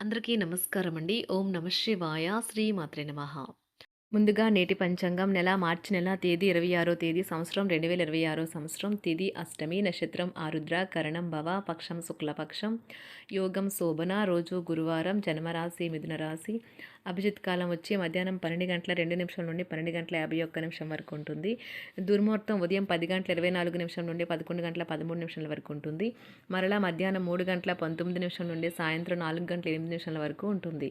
అందరికీ నమస్కారం అండి. ఓం నమః శివాయ. శ్రీ మాత్రే నమః. ముందుగా నేటి పంచాంగం మార్చి నెల తేదీ 26 తేదీ సంవత్సరం 2026 సంవత్సరం తిథి అష్టమి నక్షత్రం ఆరుద్ర కరణం భవ పక్షం శుక్లపక్షం యోగం శోభన రోజు గురువారం జన్మరాశి మిథున రాశి అభిజిత్ కాలం వచ్చి మధ్యాహ్నం 12 గంటల 2 నిమిషాల నుండి 12 గంటల 51 నిమిషం వరకు ఉంటుంది. దుర్ముహూర్తం ఉదయం 10 గంటల 24 నిమిషం నుండి 11 గంటల 13 నిమిషాల వరకు ఉంటుంది. మరలా మధ్యాహ్నం 3 గంటల 19 నిమిషం నుండి సాయంత్రం 4 గంటల 8 నిమిషాల వరకు ఉంటుంది.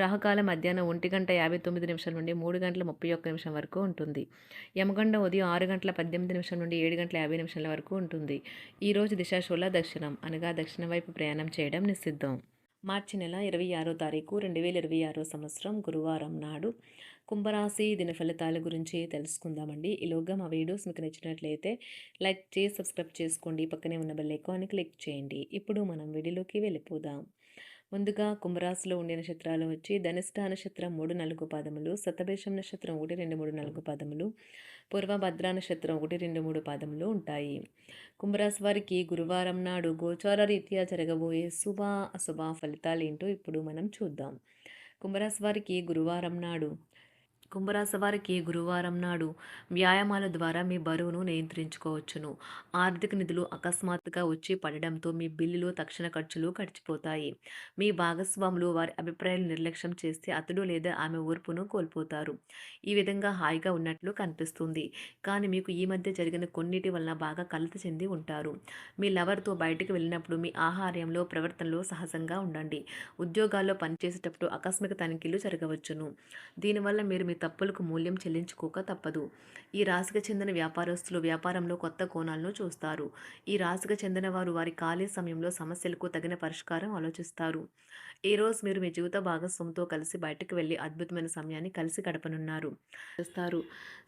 రాహుకాలం మధ్యాహ్నం 1 గంట 59 నిమిషాల నుండి 3 గంటల 31 నిమిషం వరకు ఉంటుంది. యమగండం ఉదయం 6 గంటల 18 నిమిషం నుండి 7 గంటల 50 నిమిషాల వరకు ఉంటుంది. ఈరోజు దిశాశూల దక్షిణం అనగా దక్షిణ వైపు ప్రయాణం చేయడం నిషిద్ధం. మార్చి నెల 26 తారీఖు 2026 సంవత్సరం గురువారం నాడు కుంభరాశి దిన ఫలితాల గురించి తెలుసుకుందామండి. ఈలోగా మా వీడియోస్ మీకు నచ్చినట్లయితే లైక్ చేసి సబ్స్క్రైబ్ చేసుకోండి. పక్కనే ఉన్న బెల్ ఐకాన్ని క్లిక్ చేయండి. ఇప్పుడు మనం వీడియోలోకి వెళ్ళిపోదాం. ముందుగా కుంభరాశిలో ఉండే నక్షత్రాలు వచ్చి ధనిష్ట నక్షత్రం 3, 4 పాదములు, శతభిషం నక్షత్రం 1, 2, 3, 4 పాదములు, పూర్వభద్ర నక్షత్రం 1, 2, 3 పాదములు ఉంటాయి. కుంభరాశి వారికి గురువారం నాడు గోచార రీత్యా జరగబోయే శుభ అశుభ ఫలితాలు ఏంటో ఇప్పుడు మనం చూద్దాం. కుంభరాశి వారికి గురువారం నాడు వ్యాయామాల ద్వారా మీ బరువును నియంత్రించుకోవచ్చును. ఆర్థిక నిధులు అకస్మాత్తుగా వచ్చి పడడంతో మీ బిల్లులు తక్షణ ఖర్చులు గడిచిపోతాయి. మీ భాగస్వాములు వారి అభిప్రాయాలు నిర్లక్ష్యం చేస్తే అతడు లేదా ఆమె ఓర్పును కోల్పోతారు. ఈ విధంగా హాయిగా ఉన్నట్లు కనిపిస్తుంది, కానీ మీకు ఈ మధ్య జరిగిన కొన్నిటి వలన బాగా కలత చెంది ఉంటారు. మీ లవర్తో బయటకు వెళ్ళినప్పుడు మీ ఆహార్యంలో ప్రవర్తనలో సహజంగా ఉండండి. ఉద్యోగాల్లో పనిచేసేటప్పుడు ఆకస్మిక తనిఖీలు జరగవచ్చును. దీనివల్ల మీరు మీ తప్పులకు మూల్యం చెల్లించుకోక తప్పదు. ఈ రాశికి చెందిన వ్యాపారస్తులు వ్యాపారంలో కొత్త కోణాలను చూస్తారు. ఈ రాశికి చెందిన వారు వారి ఖాళీ సమయంలో సమస్యలకు తగిన పరిష్కారం ఆలోచిస్తారు. ఈ రోజు మీరు మీ జీవిత భాగస్వామితో కలిసి బయటకు వెళ్ళి అద్భుతమైన సమయాన్ని కలిసి గడపనున్నారు.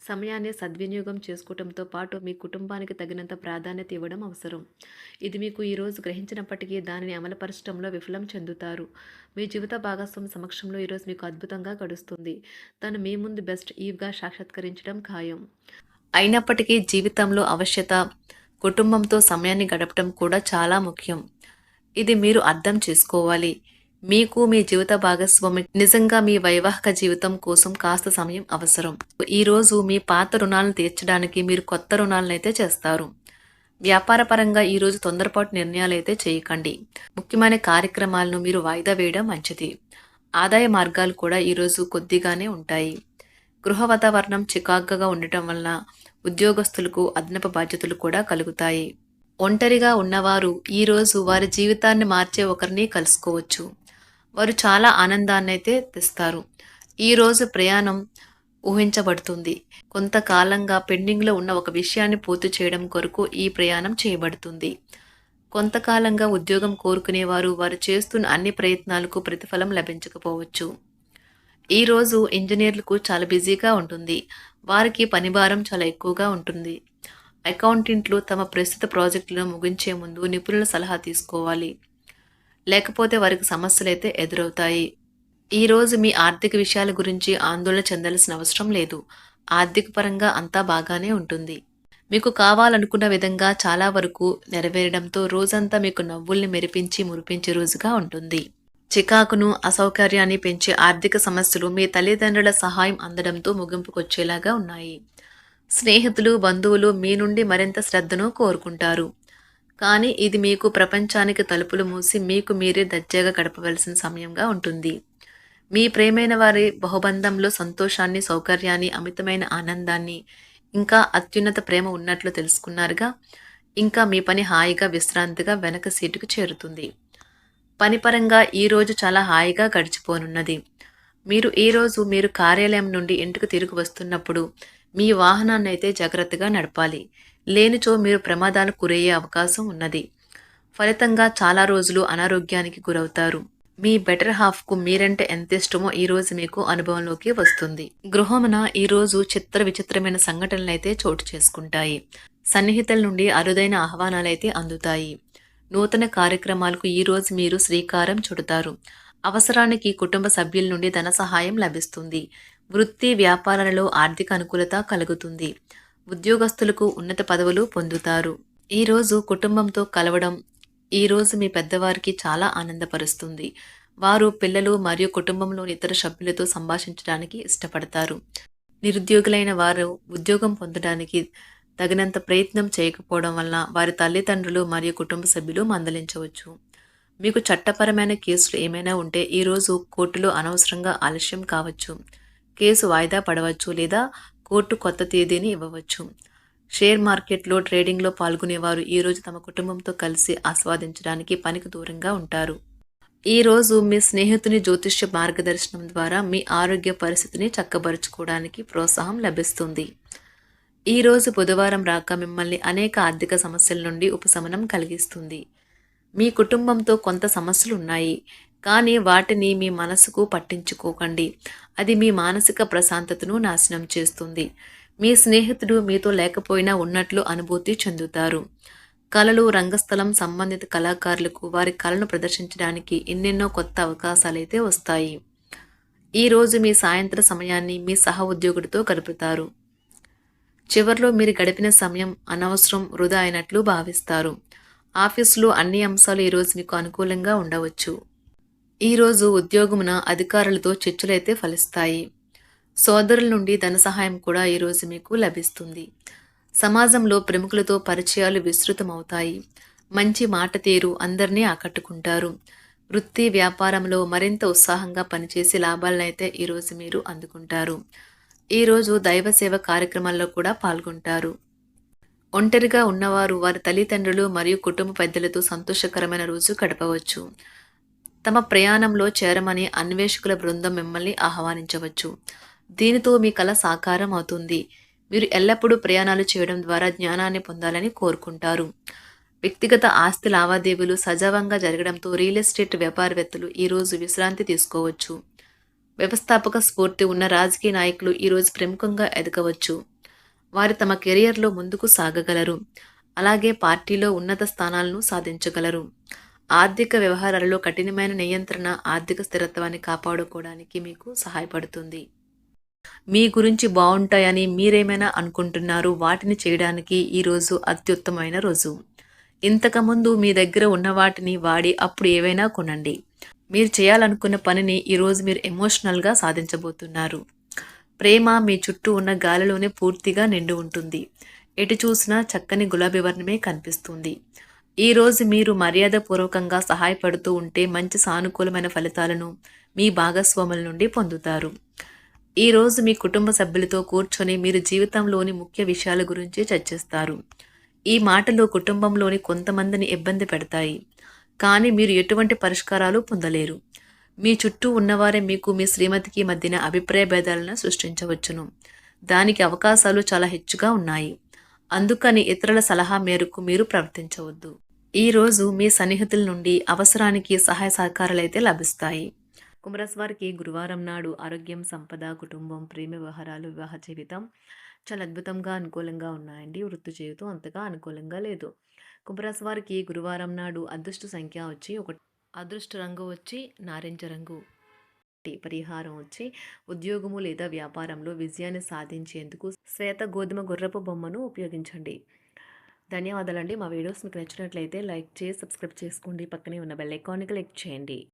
సమయాన్ని సద్వినియోగం చేసుకోవడంతో పాటు మీ కుటుంబానికి తగినంత ప్రాధాన్యత ఇవ్వడం అవసరం. ఇది మీకు ఈరోజు గ్రహించినప్పటికీ దానిని అమలుపరచడంలో విఫలం చెందుతారు. మీ జీవిత భాగస్వామి సమక్షంలో ఈరోజు మీకు అద్భుతంగా గడుస్తుంది. తను మీ ముందు బెస్ట్ ఈవ్గా సాక్షాత్కరించడం ఖాయం. అయినప్పటికీ జీవితంలో ఆవశ్యత కుటుంబంతో సమయాన్ని గడపడం కూడా చాలా ముఖ్యం. ఇది మీరు అర్థం చేసుకోవాలి. మీకు మీ జీవిత భాగస్వామి నిజంగా మీ వైవాహిక జీవితం కోసం కాస్త సమయం అవసరం. ఈరోజు మీ పాత రుణాలను తీర్చడానికి మీరు కొత్త రుణాలను అయితే చేస్తారు. వ్యాపారపరంగా ఈరోజు తొందరపాటు నిర్ణయాలు అయితే చేయకండి. ముఖ్యమైన కార్యక్రమాలను మీరు వాయిదా వేయడం మంచిది. ఆదాయ మార్గాలు కూడా ఈరోజు కొద్దిగానే ఉంటాయి. గృహ వాతావరణం చికాకుగా ఉండటం వలన ఉద్యోగస్తులకు అదనపు బాధ్యతలు కూడా కలుగుతాయి. ఒంటరిగా ఉన్నవారు ఈరోజు వారి జీవితాన్ని మార్చే ఒకరిని కలుసుకోవచ్చు. వారు చాలా ఆనందాన్ని అయితే తెస్తారు. ఈరోజు ప్రయాణం ఊహించబడుతుంది. కొంతకాలంగా పెండింగ్లో ఉన్న ఒక విషయాన్ని పూర్తి చేయడం కొరకు ఈ ప్రయాణం చేయబడుతుంది. కొంతకాలంగా ఉద్యోగం కోరుకునేవారు వారు చేస్తున్న అన్ని ప్రయత్నాలకు ప్రతిఫలం లభించకపోవచ్చు. ఈరోజు ఇంజనీర్లకు చాలా బిజీగా ఉంటుంది. వారికి పనిభారం చాలా ఎక్కువగా ఉంటుంది. అకౌంటెంట్లు తమ ప్రస్తుత ప్రాజెక్టులను ముగించే ముందు నిపుణుల సలహా తీసుకోవాలి, లేకపోతే వారికి సమస్యలు అయితే ఎదురవుతాయి. ఈరోజు మీ ఆర్థిక విషయాల గురించి ఆందోళన చెందాల్సిన అవసరం లేదు. ఆర్థిక పరంగా అంతా బాగానే ఉంటుంది. మీకు కావాలనుకున్న విధంగా చాలా వరకు నెరవేరడంతో రోజంతా మీకు నవ్వుల్ని మెరిపించి మురిపించే రోజుగా ఉంటుంది. చికాకును అసౌకర్యాన్ని పెంచే ఆర్థిక సమస్యలు మీ తల్లిదండ్రుల సహాయం అందడంతో ముగింపుకొచ్చేలాగా ఉన్నాయి. స్నేహితులు బంధువులు మీ నుండి మరింత శ్రద్ధను కోరుకుంటారు, కానీ ఇది మీకు ప్రపంచానికి తలుపులు మూసి మీకు మీరే దర్జాగా గడపవలసిన సమయంగా ఉంటుంది. మీ ప్రేమైన వారి బహుబంధంలో సంతోషాన్ని, సౌకర్యాన్ని, అమితమైన ఆనందాన్ని, ఇంకా అత్యున్నత ప్రేమ ఉన్నట్లు తెలుసుకున్నారుగా. ఇంకా మీ పని హాయిగా విశ్రాంతిగా వెనక సీటుకు చేరుతుంది. పనిపరంగా ఈరోజు చాలా హాయిగా గడిచిపోనున్నది. మీరు కార్యాలయం నుండి ఇంటికి తిరిగి వస్తున్నప్పుడు మీ వాహనాన్ని అయితే జాగ్రత్తగా నడపాలి. లేనిచో మీరు ప్రమాదాలకు గురయ్యే అవకాశం ఉన్నది. ఫలితంగా చాలా రోజులు అనారోగ్యానికి గురవుతారు. మీ బెటర్ హాఫ్కు మీరంటే ఎంత ఇష్టమో ఈరోజు మీకు అనుభవంలోకి వస్తుంది. గృహమున ఈరోజు విచిత్రమైన సంఘటనలు అయితే చోటు చేసుకుంటాయి. సన్నిహితుల నుండి అరుదైన ఆహ్వానాలైతే అందుతాయి. నూతన కార్యక్రమాలకు ఈరోజు మీరు శ్రీకారం చుడతారు. అవసరానికి కుటుంబ సభ్యుల నుండి ధన సహాయం లభిస్తుంది. వృత్తి వ్యాపారాలలో ఆర్థిక అనుకూలత కలుగుతుంది. ఉద్యోగస్తులకు ఉన్నత పదవులు పొందుతారు. ఈరోజు కుటుంబంతో కలవడం ఈరోజు మీ పెద్దవారికి చాలా ఆనందపరుస్తుంది. వారు పిల్లలు మరియు కుటుంబంలోని ఇతర సభ్యులతో సంభాషించడానికి ఇష్టపడతారు. నిరుద్యోగులైన వారు ఉద్యోగం పొందడానికి తగినంత ప్రయత్నం చేయకపోవడం వలన వారి తల్లిదండ్రులు మరియు కుటుంబ సభ్యులు మందలించవచ్చు. మీకు చట్టపరమైన కేసులు ఏమైనా ఉంటే ఈరోజు కోర్టులో అనవసరంగా ఆలస్యం కావచ్చు. కేసు వాయిదా పడవచ్చు లేదా కోర్టు కొత్త తేదీని ఇవ్వవచ్చు. షేర్ మార్కెట్లో ట్రేడింగ్లో పాల్గొనేవారు ఈరోజు తమ కుటుంబంతో కలిసి ఆస్వాదించడానికి పనికి దూరంగా ఉంటారు. ఈరోజు మీ స్నేహితుని జ్యోతిష్య మార్గదర్శనం ద్వారా మీ ఆరోగ్య పరిస్థితిని చక్కబరుచుకోవడానికి ప్రోత్సాహం లభిస్తుంది. ఈరోజు బుధవారం రాక మిమ్మల్ని అనేక ఆర్థిక సమస్యల నుండి ఉపశమనం కలిగిస్తుంది. మీ కుటుంబంతో కొంత సమస్యలు ఉన్నాయి, కానీ వాటిని మీ మనసుకు పట్టించుకోకండి. అది మీ మానసిక ప్రశాంతతను నాశనం చేస్తుంది. మీ స్నేహితుడు మీతో లేకపోయినా ఉన్నట్లు అనుభూతి చెందుతారు. కళలు, రంగస్థలం సంబంధిత కళాకారులకు వారి కళను ప్రదర్శించడానికి ఎన్నెన్నో కొత్త అవకాశాలైతే వస్తాయి. ఈరోజు మీ సాయంత్ర సమయాన్ని మీ సహ ఉద్యోగుడితో గడుపుతారు. చివర్లో మీరు గడిపిన సమయం అనవసరం, వృధా అయినట్లు భావిస్తారు. ఆఫీసులో అన్ని అంశాలు ఈరోజు మీకు అనుకూలంగా ఉండవచ్చు. ఈరోజు ఉద్యోగమున అధికారులతో చర్చలైతే ఫలిస్తాయి. సోదరుల నుండి ధన సహాయం కూడా ఈరోజు మీకు లభిస్తుంది. సమాజంలో ప్రముఖులతో పరిచయాలు విస్తృతమవుతాయి. మంచి మాట తీరు అందరినీ ఆకట్టుకుంటారు. వృత్తి వ్యాపారంలో మరింత ఉత్సాహంగా పనిచేసి లాభాలనైతే ఈరోజు మీరు అందుకుంటారు. ఈరోజు దైవ సేవ కార్యక్రమాల్లో కూడా పాల్గొంటారు. ఒంటరిగా ఉన్నవారు వారి తల్లిదండ్రులు మరియు కుటుంబ పెద్దలతో సంతోషకరమైన రోజు గడపవచ్చు. తమ ప్రయాణంలో చేరమని అన్వేషకుల బృందం మిమ్మల్ని ఆహ్వానించవచ్చు. దీనితో మీ కల సాకారం అవుతుంది. మీరు ఎల్లప్పుడూ ప్రయాణాలు చేయడం ద్వారా జ్ఞానాన్ని పొందాలని కోరుకుంటారు. వ్యక్తిగత ఆస్తి లావాదేవీలు సజావంగా జరగడంతో రియల్ ఎస్టేట్ వ్యాపారవేత్తలు ఈరోజు విశ్రాంతి తీసుకోవచ్చు. వ్యవస్థాపక స్ఫూర్తి ఉన్న రాజకీయ నాయకులు ఈరోజు ప్రముఖంగా ఎదగవచ్చు. వారు తమ కెరియర్లో ముందుకు సాగగలరు. అలాగే పార్టీలో ఉన్నత స్థానాలను సాధించగలరు. ఆర్థిక వ్యవహారాలలో కఠినమైన నియంత్రణ ఆర్థిక స్థిరత్వాన్ని కాపాడుకోవడానికి మీకు సహాయపడుతుంది. మీ గురించి బాగుంటాయని మీరేమైనా అనుకుంటున్నారు, వాటిని చేయడానికి ఈరోజు అత్యుత్తమైన రోజు. ఇంతకుముందు మీ దగ్గర ఉన్న వాటిని వాడి అప్పుడు ఏవైనా కొనండి. మీరు చేయాలనుకున్న పనిని ఈరోజు మీరు ఎమోషనల్గా సాధించబోతున్నారు. ప్రేమ మీ చుట్టూ ఉన్న గాలిలోనే పూర్తిగా నిండి ఉంటుంది. ఎటు చూసినా చక్కని గులాబీ వర్ణమే కనిపిస్తుంది. ఈరోజు మీరు మర్యాదపూర్వకంగా సహాయపడుతూ ఉంటే మంచి సానుకూలమైన ఫలితాలను మీ భాగస్వాముల నుండి పొందుతారు. ఈరోజు మీ కుటుంబ సభ్యులతో కూర్చొని మీరు జీవితంలోని ముఖ్య విషయాల గురించి చర్చిస్తారు. ఈ మాటలు కుటుంబంలోని కొంతమందిని ఇబ్బంది పెడతాయి, కానీ మీరు ఎటువంటి పరిష్కారాలు పొందలేరు. మీ చుట్టూ ఉన్నవారే మీకు మీ శ్రీమతికి మధ్యన అభిప్రాయ భేదాలను సృష్టించవచ్చును. దానికి అవకాశాలు చాలా హెచ్చుగా ఉన్నాయి. అందుకని ఇతరుల సలహా మేరకు మీరు ప్రవర్తించవద్దు. ఈరోజు మీ సన్నిహితుల నుండి అవసరానికి సహాయ సహకారాలైతే లభిస్తాయి. కుంభరాశి వారికి గురువారం నాడు ఆరోగ్యం, సంపద, కుటుంబం, ప్రేమ వ్యవహారాలు, వివాహ జీవితం చాలా అద్భుతంగా అనుకూలంగా ఉన్నాయండి. వృత్తి జీవితం అంతగా అనుకూలంగా లేదు. కుంభరాశి వారికి గురువారం నాడు అదృష్ట సంఖ్య వచ్చి ఒకటి, అదృష్ట రంగు వచ్చి నారింజ రంగు. పరిహారం వచ్చి ఉద్యోగము లేదా వ్యాపారంలో విజయాన్ని సాధించేందుకు శ్వేత గోధుమ గుర్రపు బొమ్మను ఉపయోగించండి. ధన్యవాదాలండి. మా వీడియోస్ మీకు నచ్చినట్లయితే లైక్ చేసి సబ్స్క్రైబ్ చేసుకోండి. పక్కనే ఉన్న బెల్ ఐకాన్ని క్లిక్ చేయండి.